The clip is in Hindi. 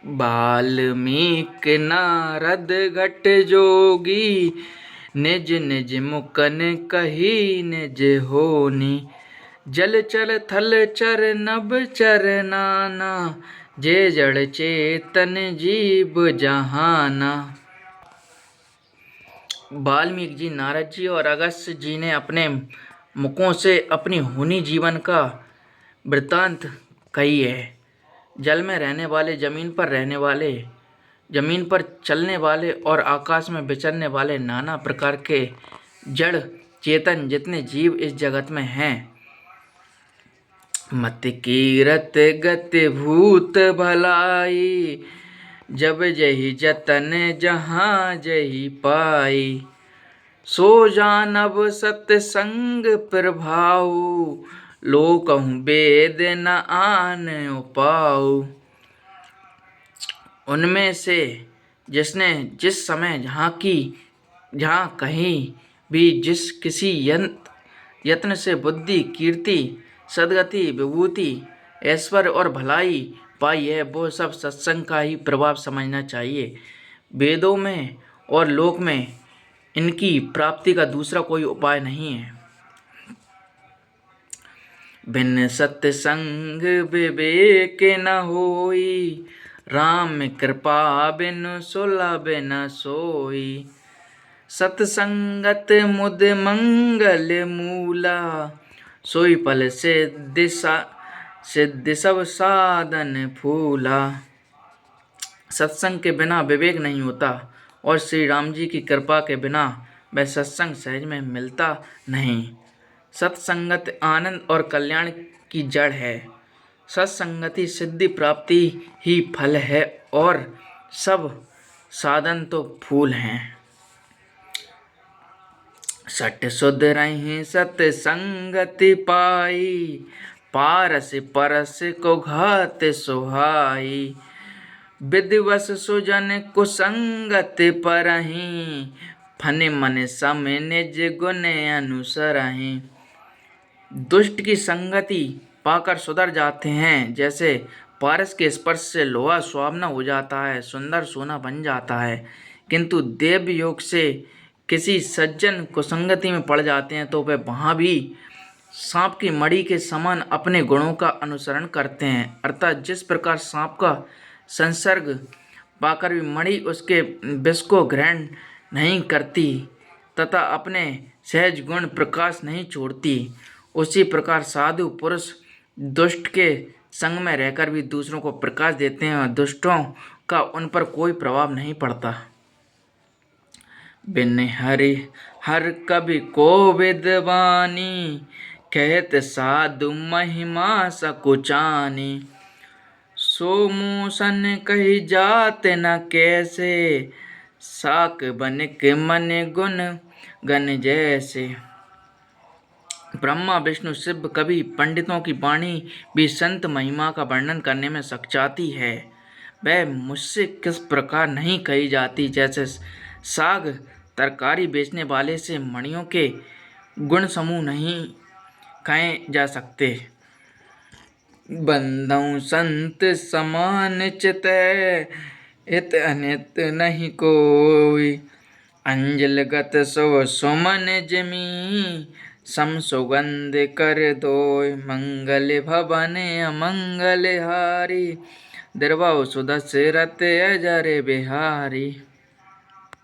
वाल्मीकि नारद घट जोगी, निज निज मुकन कही निज होनी। जल चर थल चर नभ चर नाना, जे जड़ चेतन जीव जहाना। वाल्मीकि जी, नारद जी और अगस्त्य जी ने अपने मुखों से अपनी होनी जीवन का वृत्तांत कही है। जल में रहने वाले, जमीन पर रहने वाले, जमीन पर चलने वाले और आकाश में विचरने वाले नाना प्रकार के जड़ चेतन जितने जीव इस जगत में हैं, मत कीरत गति भूत भलाई, जब जही जतन जहाँ जही पाई। सो जानब सत्संग प्रभाऊ, लो कहूँ वेद न आन पाऊ। उनमें से जिसने जिस समय जहाँ कहीं भी जिस किसी यत्न से बुद्धि, कीर्ति, सद्गति, विभूति, ऐश्वर्य और भलाई पाई है, वो सब सत्संग का ही प्रभाव समझना चाहिए। वेदों में और लोक में इनकी प्राप्ति का दूसरा कोई उपाय नहीं है। बिन सत्संग विवेक न होई, राम कृपा बिन सुलभ न सोई। सत्संगत मुद मंगल मूला, सोई फल सिद्धि सब साधन फूला। सत्संग के बिना विवेक नहीं होता और श्री राम जी की कृपा के बिना वह सत्संग सहज में मिलता नहीं। सत्संगत आनंद और कल्याण की जड़ है। सत्संगति सिद्धि प्राप्ति ही फल है और सब साधन तो फूल हैं। सट सुध रही सत्संगति पाई, पारस परस को घात सुहाई। विधिवश सुजन कुसंगत परहीं, फन मन सम निज गुण अनुसरहीं। दुष्ट की संगति पाकर सुधर जाते हैं, जैसे पारस के स्पर्श से लोहा सुहावना हो जाता है, सुंदर सोना बन जाता है। किंतु देव योग से किसी सज्जन कुसंगति में पड़ जाते हैं तो वे वहाँ भी सांप की मड़ी के समान अपने गुणों का अनुसरण करते हैं। अर्थात जिस प्रकार सांप का संसर्ग पाकर भी मणि उसके विष को ग्रहण नहीं करती तथा अपने सहज गुण प्रकाश नहीं छोड़ती, उसी प्रकार साधु पुरुष दुष्ट के संग में रहकर भी दूसरों को प्रकाश देते हैं और दुष्टों का उन पर कोई प्रभाव नहीं पड़ता। बिन हरि हर कवि को विद्वानी, कहत साधु महिमा सकुचानी। सो मूसन कही जात न कैसे, साक बनिक मन गुण गण जैसे। ब्रह्मा विष्णु शिव कवि पंडितों की वाणी भी संत महिमा का वर्णन करने में सकचाती है। वह मुझसे किस प्रकार नहीं कही जाती, जैसे साग तरकारी बेचने वाले से मणियों के गुण समूह नहीं कहे जा सकते। बंधु संत समान चितै, इत अनित नहीं कोई। अंजलगत सो सुमन जमी, सम सुगंध कर दोय। मंगल भवन अमंगल हारी, दरबाओ सुदस रत अजर बिहारी।